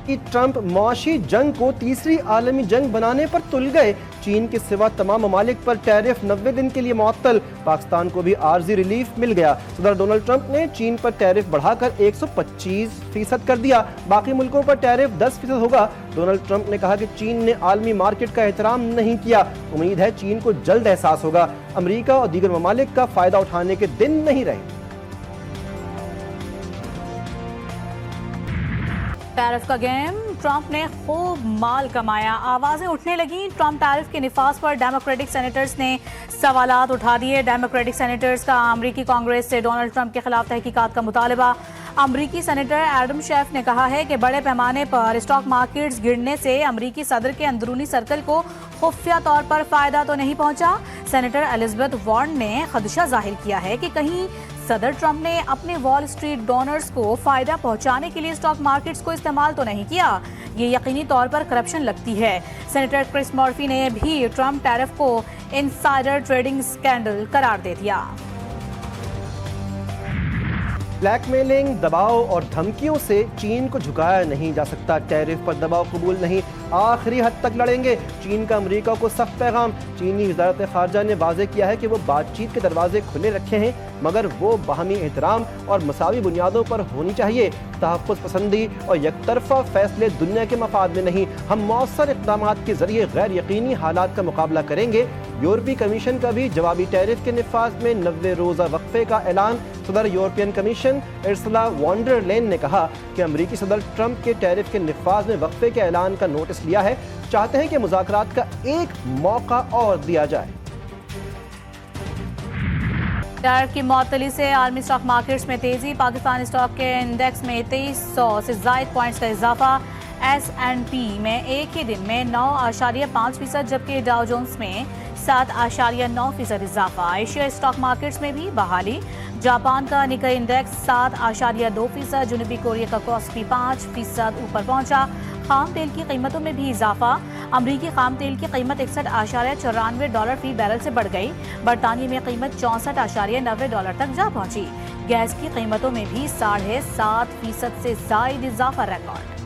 कि ट्रंप मुआशी जंग को तीसरी आलमी जंग बनाने पर तुल गए। चीन के सिवा तमाम ममालिक पर टैरिफ 90 दिन के लिए मुअत्तल। पाकिस्तान को भी आर्जी रिलीफ मिल गया। सदर डोनाल्ड ट्रंप ने चीन पर टैरिफ बढ़ाकर 125% कर दिया। बाकी मुल्कों पर टैरिफ 10% होगा। डोनाल्ड ट्रंप ने कहा कि चीन ने आलमी मार्केट का एहतराम नहीं किया। उम्मीद है चीन को जल्द एहसास होगा। अमेरिका और दीगर ममालिक का फायदा उठाने के दिन नहीं रहे। टैरिफ का गेम, ट्रंप ने खूब माल कमाया। आवाजें उठने लगी ट्रंप टैरिफ के निफाज पर। डेमोक्रेटिक सेनेटर्स ने सवालात उठा दिए। डेमोक्रेटिक सेनेटर्स का अमरीकी कांग्रेस से डोनाल्ड ट्रंप के खिलाफ तहकीकात का मुतालबा। अमरीकी सेनेटर एडम शेफ ने कहा है कि बड़े पैमाने पर स्टॉक मार्केट्स गिरने से अमरीकी सदर के अंदरूनी सर्कल को खुफिया तौर पर फायदा तो नहीं पहुंचा। सेनेटर एलिजाबेथ वार्न ने खदशा जाहिर किया है कि कहीं सदर ट्रंप ने अपने वॉल स्ट्रीट डोनर्स को फायदा पहुंचाने के लिए स्टॉक मार्केट्स को इस्तेमाल तो नहीं किया। ये यकीनी तौर पर करप्शन लगती है। सेनेटर क्रिस मर्फी ने भी ट्रंप टैरिफ को इनसाइडर ट्रेडिंग स्कैंडल करार दे दिया। ब्लैकमेलिंग, दबाव और धमकियों से चीन को झुकाया नहीं जा सकता। टैरिफ पर दबाव कबूल नहीं, आखिरी हद तक लड़ेंगे। चीन का अमेरिका को सख्त पैगाम। चीनी वज़ारत ख़ारजा ने वाज़ेह किया है कि वो बातचीत के दरवाजे खुले रखे हैं, मगर वो बाहमी एहतराम और मसावी बुनियादों पर होनी चाहिए। तहफ़्फ़ुज़ पसंदी और यकतरफा फैसले दुनिया के मफाद में नहीं। हम मौसर इक़दामात के जरिए गैर यकीनी हालात का मुकाबला करेंगे। यूरोपीय कमीशन का भी जवाबी टैरिफ के निफाज में 90 रोज़ा वक्फे का ऐलान। सदर यूरोपियन कमीशन उर्सुला वॉन डर लेyen ने कहा कि अमरीकी सदर ट्रंप के टैरिफ के निफाज में वक्फे के ऐलान का नोटिस लिया है। चाहते हैं कि मुज़ाकरात का एक मौका और दिया जाए। टैरिफ की मुअत्तली से आलमी स्टॉक मार्केट्स में तेजी। पाकिस्तान स्टॉक के इंडेक्स में 2300 से ज़ायद पॉइंट्स का इजाफा। S&P में एक ही दिन में 9.5%, जबकि डाउ जोन्स में 7.9% इजाफा। एशिया स्टॉक मार्केट्स में भी बहाली। जापान का निकाई इंडेक्स 7.2%, जनूबी कोरिया का कॉस्पी 5% ऊपर पहुंचा। खाम तेल की कीमतों में भी इजाफा। अमरीकी खाम तेल की कीमत $61.94 फी बैरल से बढ़ गई। बरतानिया में कीमत $64.90 तक जा पहुंची। गैस की कीमतों में भी 7.5% से जायद इजाफा रिकॉर्ड।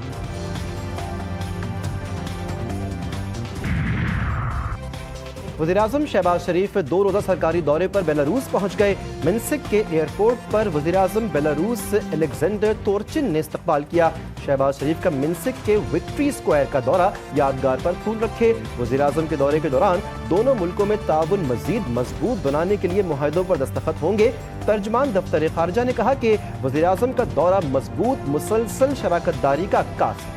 वज़ीर-ए-आज़म शहबाज शरीफ 2 रोज़ा सरकारी दौरे पर बेलारूस पहुंच गए। मिन्स्क के एयरपोर्ट पर वज़ीर-ए-आज़म बेलारूस से अलेक्जेंडर तोर्चिन ने इस्तकबाल किया। शहबाज शरीफ का मिन्स्क के विक्ट्री स्क्वायर का दौरा यादगार पर फूल रखे। वज़ीर-ए-आज़म के दौरे के दौरान दोनों मुल्कों में ताउन मज़ीद मजबूत बनाने के लिए मुआहदों पर दस्तखत होंगे। तर्जमान दफ्तर खारजा ने कहा कि वज़ीर-ए-आज़म का दौरा मजबूत मुसलसल शराकतदारी का अक्कास है।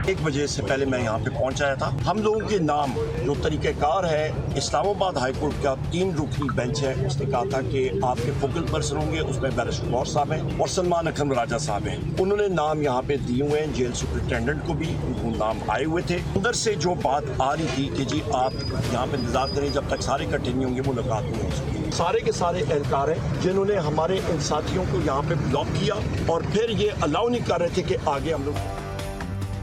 1 बजे से पहले मैं यहाँ पे पहुँच आया था। हम लोगों के नाम जो तरीक़ेकार है, इस्लामाबाद हाई कोर्ट का 3 रुकनी बेंच है, उसने कहा था कि आपके फोकल पर्सन होंगे, उसमें बैरिस्टर गौर साहब हैं और सलमान अकरम राजा साहब हैं। उन्होंने नाम यहाँ पे दिए हुए हैं। जेल सुपरिटेंडेंट को भी उनको नाम आए हुए थे। अंदर से जो बात आ रही थी कि जी आप यहाँ पे इंतजार करें जब तक सारे इकट्ठे नहीं होंगे, मुलाकात नहीं हो सकती। सारे के सारे एहलकार हैं जिन्होंने हमारे इन साथियों को यहाँ पे ब्लॉक किया और फिर ये अलाउ नहीं कर रहे थे कि आगे हम लोग।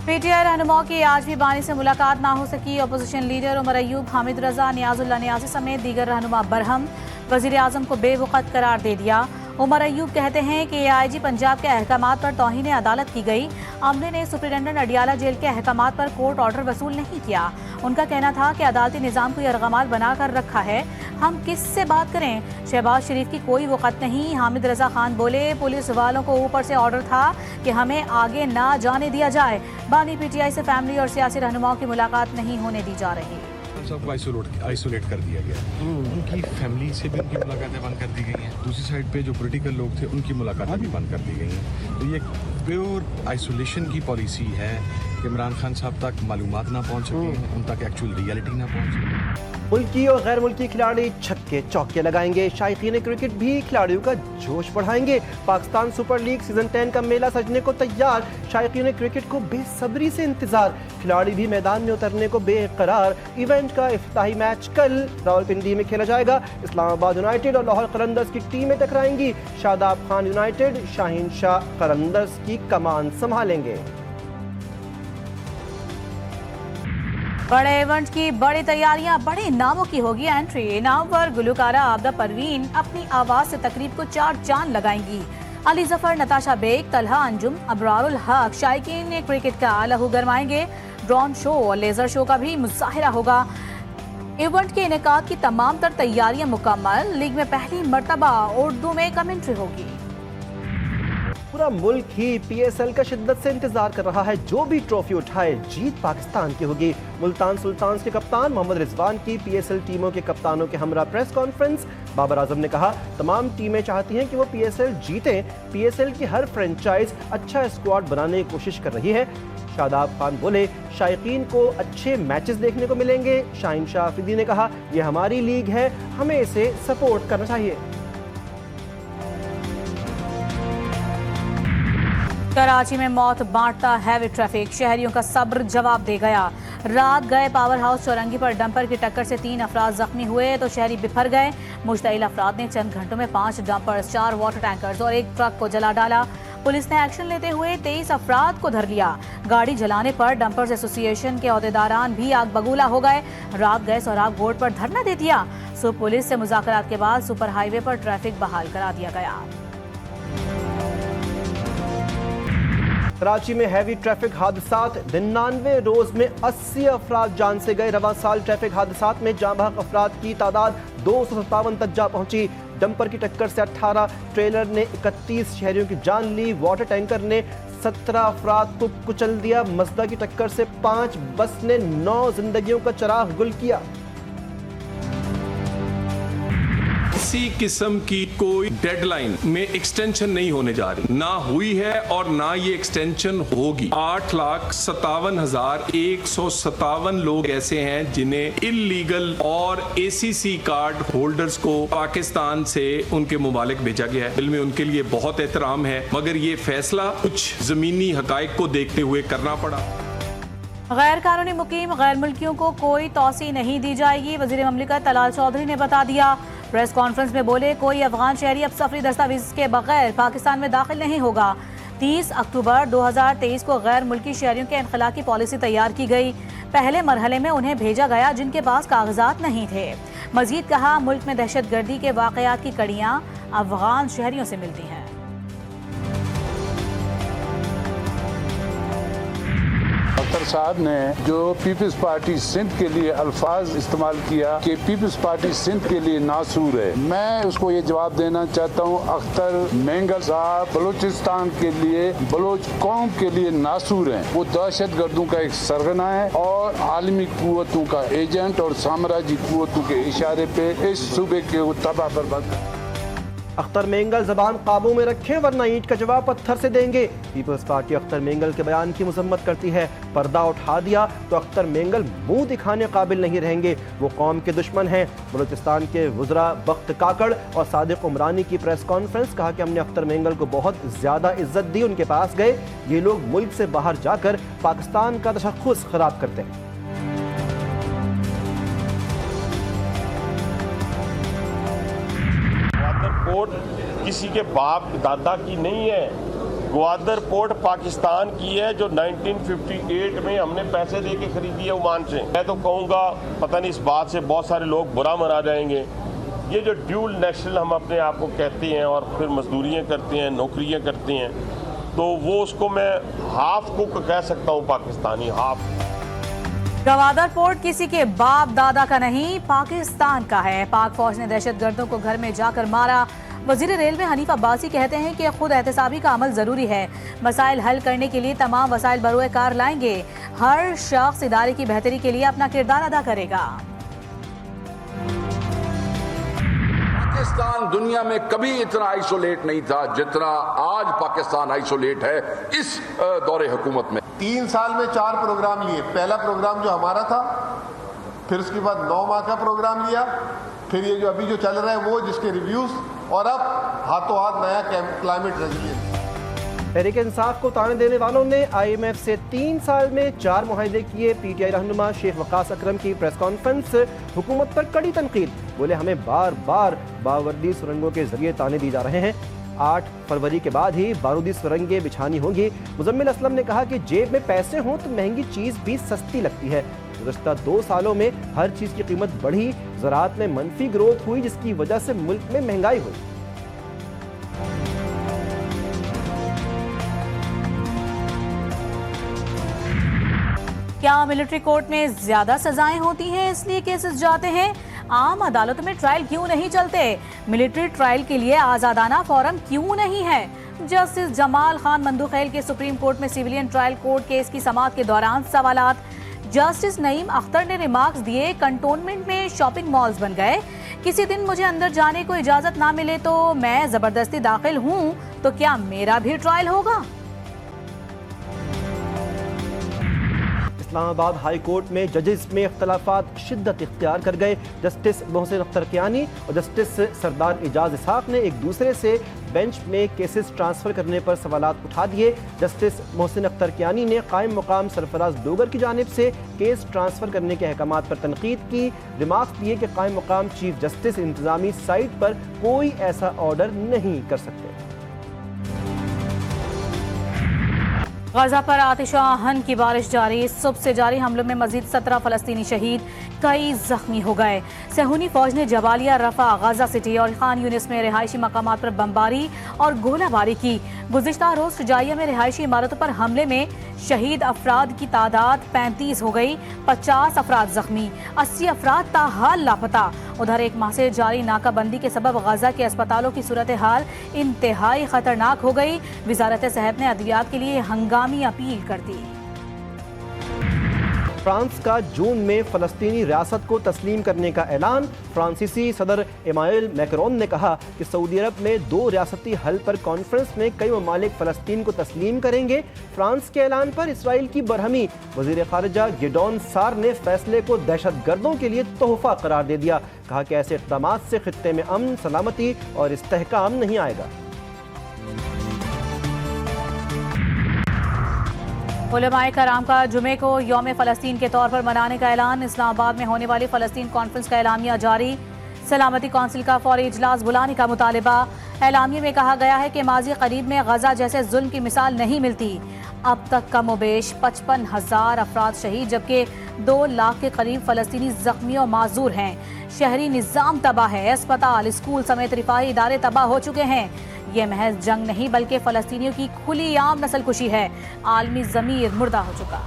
पीटीआई रहनुमाओं की आज भी बानी से मुलाकात ना हो सकी। अपोजिशन लीडर उमर अयूब, हामिद रजा, नियाजुल्लाह नियाज़ी समेत दीगर रहनुमा बरहम। वज़ीर आज़म को बेवक़्त करार दे दिया। उमर अयूब कहते हैं कि AIG पंजाब के अहकामात पर तौहीन अदालत की गई। अमले ने सुप्रिटेंडेंट अडियाला जेल के अहकामात पर कोर्ट ऑर्डर वसूल नहीं किया। उनका कहना था कि अदालती निज़ाम को यरगमाल बना कर रखा है, हम किससे बात करें। शहबाज शरीफ की कोई वक़्त नहीं। हामिद रजा खान बोले, पुलिस वालों को ऊपर से ऑर्डर था कि हमें आगे ना जाने दिया जाए। बानी PTI से फैमिली और सियासी रहनुमाओं की मुलाकात नहीं होने दी जा रही। सबको आइसोलेट कर दिया गया। उनकी फैमिली से भी उनकी मुलाकातें बंद कर दी गई हैं। दूसरी साइड पे जो पॉलिटिकल लोग थे उनकी मुलाकातें भी बंद कर दी गई हैं। तो ये प्योर आइसोलेशन की पॉलिसी है। इमरान खान साहब तक मालूमात ना पहुंच सके, उन तक एक्चुअल रियलिटी ना पहुंच सके। मुल्की और गैर मुल्की खिलाड़ी छक्के चौके लगाएंगे। शायकीन क्रिकेट भी खिलाड़ियों का जोश बढ़ाएंगे। पाकिस्तान सुपर लीग सीजन 10 का मेला सजने को तैयार। शायकीन क्रिकेट को बेसब्री से इंतजार। खिलाड़ी भी मैदान में उतरने को बेकरार। इवेंट का इफ्तिताही मैच कल रावलपिंडी में खेला जाएगा। इस्लामाबाद यूनाइटेड और लाहौर कलंदर्स की टीमें टकराएंगी। शादाब खान यूनाइटेड शाहीन शाह कलंदर्स की कमान संभालेंगे। बड़े इवेंट की बड़ी तैयारियां, बड़े नामों की होगी एंट्री। नामवर गुलकारा आबदा परवीन अपनी आवाज से तकरीब को 4 चांद लगाएंगी। अली जफर, नताशा बेग, तलहा अंजुम, अबरारुल हक शायकीन ने क्रिकेट का लहू गरमाएंगे। ड्रोन शो और लेजर शो का भी मुजाहिरा होगा। इवेंट के इनेकाद की तमाम तर तैयारियां मुकम्मल। लीग में पहली मर्तबा उर्दू में कमेंट्री होगी। पूरा मुल्क ही पीएसएल का शिद्दत से इंतजार कर रहा है। जो भी ट्रॉफी उठाए जीत पाकिस्तान की होगी। मुल्तान सुल्तान्स के कप्तान मोहम्मद रिजवान की पीएसएल टीमों के कप्तानों के हमरा प्रेस कॉन्फ्रेंस। बाबर आजम ने कहा तमाम टीमें चाहती हैं कि वो पीएसएल जीतें। पीएसएल की हर फ्रेंचाइज अच्छा स्क्वाड बनाने की कोशिश कर रही है। शादाब खान बोले शायकीन को अच्छे मैचेस देखने को मिलेंगे। शाहीन शाह अफरीदी ने कहा यह हमारी लीग है, हमें इसे सपोर्ट करना चाहिए। कराची में मौत बांटता हैवी ट्रैफिक, शहरियों का सब्र जवाब दे गया। रात गए पावर हाउस चौरंगी पर डंपर की टक्कर से 3 अफराद जख्मी हुए तो शहरी बिफर गए। मुश्तइल अफराद ने चंद घंटों में 5 डंपर्स, 4 वाटर टैंकर्स और 1 ट्रक को जला डाला। पुलिस ने एक्शन लेते हुए 23 अफराद को धर लिया। गाड़ी जलाने पर डंपर्स एसोसिएशन के अहदेदारान भी आग बगूला हो गए। रात गए सोहराब बोर्ड पर धरना दे दिया। सुबह पुलिस से मुज़ाकरात के बाद सुपर हाईवे पर ट्रैफिक बहाल करा दिया गया। कराची में हैवी ट्रैफिक हादसात, 99 रोज में 80 अफराद जान से गए। रवां साल ट्रैफिक हादसात में जाँ बहक अफराद की तादाद 257 तक जा पहुंची। डंपर की टक्कर से 18, ट्रेलर ने 31 शहरियों की जान ली। वाटर टैंकर ने 17 अफराद को कुचल दिया। मजदा की टक्कर से 5, बस ने 9 जिंदगियों का चिराग गुल किया। किसी किस्म की कोई डेडलाइन में एक्सटेंशन नहीं होने जा रही, ना हुई है और ना ये एक्सटेंशन होगी। 8,57,157 लोग ऐसे हैं जिन्हें इल्लीगल और एसीसी कार्ड होल्डर्स को पाकिस्तान से उनके मुमालिक भेजा गया है। दिल में उनके लिए बहुत एहतराम है, मगर ये फैसला कुछ जमीनी हकाइक को देखते हुए करना पड़ा। गैर कानूनी मुकीम गैर मुल्कियों को कोई तौसी नहीं दी जाएगी, वजीर ममलिकत तलाल चौधरी ने बता दिया। प्रेस कॉन्फ्रेंस में बोले कोई अफगान शहरी अब सफरी दस्तावेज के बगैर पाकिस्तान में दाखिल नहीं होगा। 30 अक्टूबर 2023 को गैर मुल्की शहरियों के इनखला की पॉलिसी तैयार की गई। पहले मरहले में उन्हें भेजा गया जिनके पास कागजात नहीं थे। मजीद कहा मुल्क में दहशतगर्दी के वाकयात की कड़ियाँ अफगान शहरियों से मिलती हैं। अख्तर साहब ने जो पीपल्स पार्टी सिंध के लिए अल्फाज इस्तेमाल किया कि पीपल्स पार्टी सिंध के लिए नासूर है, मैं उसको ये जवाब देना चाहता हूँ अख्तर मेंगल साहब बलूचिस्तान के लिए, बलोच कौम के लिए नासूर हैं। वो दहशत गर्दों का एक सरगना है और आलमी कुव्वतों का एजेंट और साम्राज्य कुव्वतों के इशारे पे इस सूबे के तबाह बर्बाद। अख्तर मेंगल जबान काबू में रखें वरना ईंट का जवाब पत्थर से देंगे। पीपल्स पार्टी अख्तर मेंगल के बयान की मजम्मत करती है। पर्दा उठा दिया तो अख्तर मेंगल मुंह दिखाने काबिल नहीं रहेंगे, वो कौम के दुश्मन हैं। बलूचिस्तान के वज़रा बख्त काकड़ और सादिक उमरानी की प्रेस कॉन्फ्रेंस, कहा कि हमने अख्तर मेंगल को बहुत ज़्यादा इज्जत दी, उनके पास गए। ये लोग मुल्क से बाहर जाकर पाकिस्तान का तशख़्ख़ुस खराब करते हैं। पोर्ट किसी के बाप दादा की नहीं है। ग्वादर पोर्ट पाकिस्तान की है जो 1958 में हमने पैसे दे के खरीदी है ओमान से। मैं तो कहूँगा पता नहीं इस बात से बहुत सारे लोग बुरा मना जाएंगे। ये जो ड्यूल नेशनल हम अपने आप को कहते हैं और फिर मजदूरियाँ करते हैं, नौकरियाँ करते हैं, तो वो उसको मैं हाफ कुक कह सकता हूँ, पाकिस्तानी हाफ। गवादर पोर्ट किसी के बाप दादा का नहीं, पाकिस्तान का है। पाक फौज ने दहशतगर्दों को घर में जाकर मारा। वजीर रेलवे हनीफ अब्बासी कहते हैं कि खुद एहतसाबी का अमल जरूरी है। मसाइल हल करने के लिए तमाम वसाइल बरोए कार लाएंगे। हर शख्स इदारे की बेहतरी के लिए अपना किरदार अदा करेगा। पाकिस्तान दुनिया में कभी इतना आइसोलेट नहीं था जितना आज पाकिस्तान आइसोलेट है इस दौरे हुकूमत में। 3 साल में 4 प्रोग्राम लिए। पहला प्रोग्राम जो हमारा था, फिर उसके बाद 9 माह का प्रोग्राम लिया, फिर ये जो अभी जो चल रहा है वो, जिसके रिव्यूज, और अब हाथों हाथ नया क्लाइमेट रेजिलियंस। तहरीक इंसाफ को ताने देने वालों ने IMF से 3 साल में 4 मुआहदे किए। PTI रहनुमा शेख वकास अकरम की प्रेस कॉन्फ्रेंस, हुकूमत पर कड़ी तनकीद। बोले हमें बार बार बावर्दी सुरंगों के जरिए ताने दिए जा रहे हैं। 8 फरवरी के बाद ही बारूदी सुरंगें बिछानी होंगी। मुजम्मिल असलम ने कहा कि जेब में पैसे हों तो महंगी चीज़ भी सस्ती लगती है। गुज़श्ता 2 सालों में हर चीज़ की कीमत बढ़ी। ज़राअत में मनफी ग्रोथ हुई जिसकी वजह से मुल्क में महंगाई हुई। क्या मिलिट्री कोर्ट में ज्यादा सजाएं होती हैं इसलिए केसेस जाते हैं? आम अदालतों में ट्रायल क्यों नहीं चलते? मिलिट्री ट्रायल के लिए आजादाना फोरम क्यों नहीं है? जस्टिस जमाल खान मंदुखेल के सुप्रीम कोर्ट में सिविलियन ट्रायल कोर्ट केस की समाअत के दौरान सवालात। जस्टिस नईम अख्तर ने रिमार्क्स दिए, कंटोनमेंट में शॉपिंग मॉल्स बन गए, किसी दिन मुझे अंदर जाने को इजाजत ना मिले तो मैं जबरदस्ती दाखिल हूं, तो क्या मेरा भी ट्रायल होगा? इस्लामाबाद हाई कोर्ट में जजेस में इख्तलाफात शिद्दत इख्तियार कर गए। जस्टिस मोहसिन अख्तर कियानी और जस्टिस सरदार एजाज इसहाक ने एक दूसरे से बेंच में केसेस ट्रांसफर करने पर सवालात उठा दिए। जस्टिस मोहसिन अख्तर कियानी ने कायम मुकाम सरफराज डोगर की जानिब से केस ट्रांसफर करने के अहकामात पर तनकीद की। रिमार्क्स दिए कि कायम मुकाम चीफ जस्टिस इंतजामी साइट पर कोई ऐसा ऑर्डर नहीं कर सकते। गजा पर आतिशाहन की बारिश जारी। सुबह से जारी हमलों में मजीद 17 फलस्तीनी शहीद, कई जख्मी हो गए। सहूनी फौज ने जबालिया, रफा, गजा सिटी और खान यूनिस में रिहायशी मकामात पर बमबारी और गोलाबारी की। गुज़िश्ता रोज शुजाइया में रिहायशी इमारतों पर हमले में शहीद अफराद की तादाद 35 हो गई, 50 अफराद जख्मी, 80 अफराद ताहाल लापता। उधर एक माह से जारी नाकाबंदी के सबब गजा के अस्पतालों की सूरत हाल इंतहाई खतरनाक हो गई। वजारत सेहत ने अद्वियात के लिए हंगामी अपील कर दी। फ्रांस का जून में फलस्तीनी रियासत को तस्लीम करने का ऐलान। फ्रांसीसी सदर इमानुएल मैक्रोन ने कहा कि सऊदी अरब में 2 रियासती हल पर कॉन्फ्रेंस में कई ममालिक फलस्तीन को तस्लीम करेंगे। फ्रांस के ऐलान पर इसराइल की बरहमी। वजीर खारजा गिडोन सार ने फैसले को दहशतगर्दों के लिए तोहफा करार दे दिया। कहा कि ऐसे इक़दामात से खित्ते में अमन, सलामती और इस्तेहकाम नहीं आएगा। उलमाए कराम का जुमे को यौम फ़लस्तीन के तौर पर मनाने का ऐलान। इस्लामाबाद में होने वाली फ़लस्तीन कॉन्फ्रेंस का एलामिया जारी। सलामती कौंसिल का फौरी इजलास बुलाने का मुतालिबा। एलामिया में कहा गया है कि माजी करीब में गजा जैसे जुल्म की मिसाल नहीं मिलती। अब तक कमोबेश 55,000 अफराद शहीद, जबकि 2 लाख के करीब फ़लस्तीनी जख्मी और माजूर हैं। शहरी निज़ाम तबाह है, अस्पताल, स्कूल समेत रिफाही इदारे तबाह हो चुके हैं। ये महज जंग नहीं बल्कि फ़लस्तीनियों की खुली आम नस्लकुशी है। आलमी ज़मीर मुर्दा हो चुका।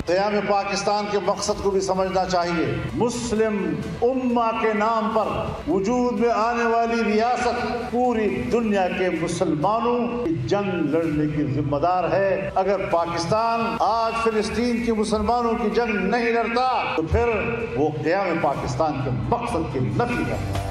क़याम पाकिस्तान के मकसद को भी समझना चाहिए। मुस्लिम उम्मा के नाम पर वजूद में आने वाली रियासत पूरी दुनिया के मुसलमानों की जंग लड़ने की जिम्मेदार है। अगर पाकिस्तान आज फिलिस्तीन के मुसलमानों की जंग नहीं लड़ता तो फिर वो क़याम पाकिस्तान के मकसद की नफी करता है।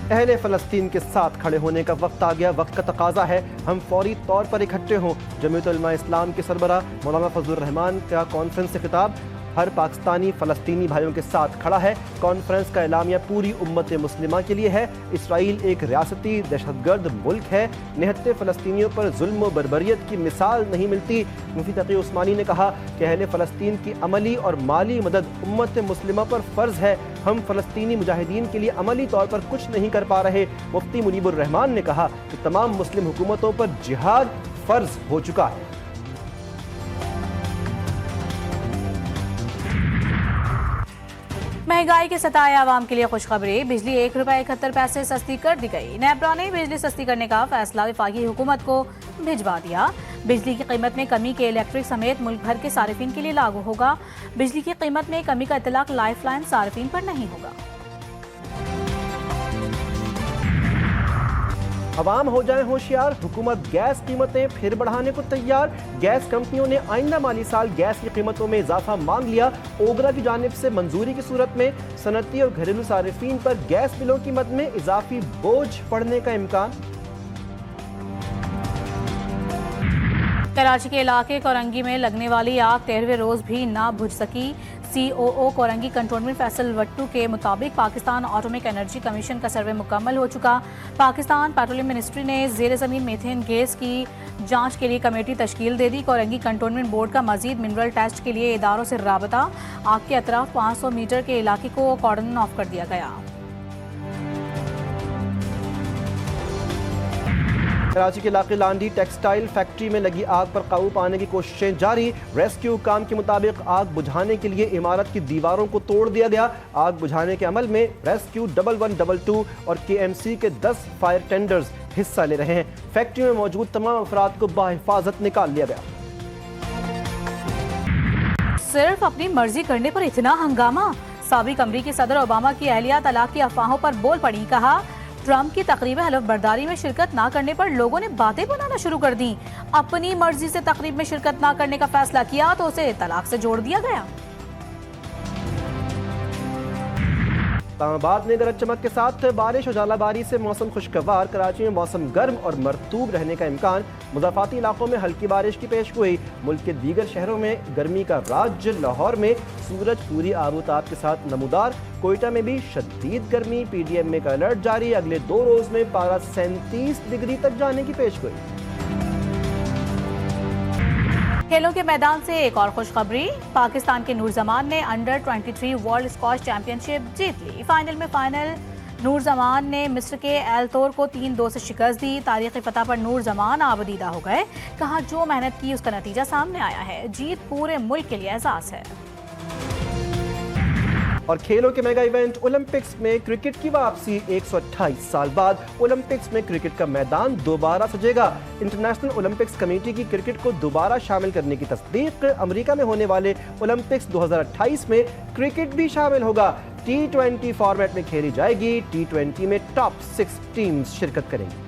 अहले फ़लस्तीन के साथ खड़े होने का वक्त आ गया। वक्त का तकाजा है हम फौरी तौर पर इकट्ठे हों। जमीयत उलमा इस्लाम के सरबरा मौलाना फजलुर रहमान का कॉन्फ्रेंस से खिताब। हर पाकिस्तानी फ़लस्तीनी भाइयों के साथ खड़ा है। कॉन्फ्रेंस का एलामिया पूरी उम्मत मुस्लिमा के लिए है। इसराइल एक रियासती दहशतगर्द मुल्क है। निहत्ते फ़लस्तीनियों पर जुल्म व बर्बरियत की मिसाल नहीं मिलती। मुफ्ती तकी उस्मानी ने कहा कि अहले फ़लस्तीन की अमली और माली मदद उम्मत मुस्लिमा पर फ़र्ज़ है। हम फ़लस्तीनी मुजाहिदीन के लिए अमली तौर पर कुछ नहीं कर पा रहे। मुफ्ती मुनीबुर रहमान ने कहा कि तमाम मुस्लिम हुकूमतों पर जिहाद फ़र्ज़ हो चुका है। महंगाई के सताए आवाम के लिए खुशखबरी। बिजली ₹1.71 सस्ती कर दी गई। नेपरा ने बिजली सस्ती करने का फैसला वफाकी हुकूमत को भिजवा दिया। बिजली की कीमत में कमी के इलेक्ट्रिक समेत मुल्क भर के सारिफिन के लिए लागू होगा। बिजली की कीमत में कमी का इतलाक लाइफलाइन सारिफिन पर नहीं होगा। अवाम हो जाए होशियार, हुकूमत गैस कीमतें फिर बढ़ाने को तैयार। गैस कंपनियों ने आइंदा माली साल गैस की कीमतों में इजाफा मांग लिया। ओगरा की जानिब से मंजूरी की सूरत में सनती और घरेलू सारिफीन पर गैस बिलों की मद में इजाफी बोझ पड़ने का इम्कान। कराची के इलाके कोरंगी में लगने वाली आग 13वें रोज भी ना बुझ सकी। COO कोरंगी कंटोनमेंट फैसल वट्टू के मुताबिक पाकिस्तान एटॉमिक एनर्जी कमीशन का सर्वे मुकम्मल हो चुका। पाकिस्तान पेट्रोलियम मिनिस्ट्री ने ज़ेर ज़मीन मीथेन गैस की जांच के लिए कमेटी तश्कील दे दी। कोरंगी कंटोनमेंट बोर्ड का मजीद मिनरल टेस्ट के लिए इदारों से राबता। आग के अतराफ 500 मीटर के इलाके को कॉर्डन ऑफ कर दिया गया। कराची के इलाके लांडी टेक्सटाइल फैक्ट्री में लगी आग पर काबू पाने की कोशिशें जारी। रेस्क्यू काम के मुताबिक आग बुझाने के लिए इमारत की दीवारों को तोड़ दिया गया। आग बुझाने के अमल में रेस्क्यू 1122 और KMC के 10 फायर टेंडर्स हिस्सा ले रहे हैं। फैक्ट्री में मौजूद तमाम अफराद को बाहिफाजत निकाल लिया गया। सिर्फ अपनी मर्जी करने पर इतना हंगामा। साबिक अमरीकी सदर ओबामा की अहलिया तलाक की अफवाहों पर बोल पड़ी। कहा ट्रंप की तकरीब हलफ बर्दारी में शिरकत ना करने पर लोगों ने बातें बनाना शुरू कर दी। अपनी मर्जी से तकरीब में शिरकत ना करने का फैसला किया तो उसे तलाक से जोड़ दिया गया। इस्लामाबाद में गरज चमक के साथ बारिश और झालाबारी से मौसम खुशगवार। कराची में मौसम गर्म और मरतूब रहने का इम्कान। मुज़ाफ़ाती इलाकों में हल्की बारिश की पेशगोई। मुल्क के दीगर शहरों में गर्मी का राज। लाहौर में सूरज पूरी आबोताब के साथ नमूदार। कोयटा में भी शदीद गर्मी। PDM में का अलर्ट जारी। अगले 2 रोज में पारा 37 डिग्री तक जाने की पेशगोई। खेलों के मैदान से एक और खुशखबरी। पाकिस्तान के नूर जमान ने अंडर 23 वर्ल्ड स्क्वॉश चैंपियनशिप जीत ली। फाइनल नूर जमान ने मिस्र के एल-तोर को 3-2 से शिकस्त दी। तारीखी फतह पर नूर जमान आबदीदा हो गए। कहा जो मेहनत की उसका नतीजा सामने आया है। जीत पूरे मुल्क के लिए एहसास है। और खेलों के मेगा इवेंट ओलंपिक्स में क्रिकेट की वापसी। 128 साल बाद ओलंपिक्स में क्रिकेट का मैदान दोबारा सजेगा। इंटरनेशनल ओलंपिक्स कमेटी की क्रिकेट को दोबारा शामिल करने की तस्दीक। अमेरिका में होने वाले ओलंपिक्स 2028 में क्रिकेट भी शामिल होगा। T20 फॉर्मेट में खेली जाएगी। T20 में टॉप 6 टीम्स शिरकत करेंगी।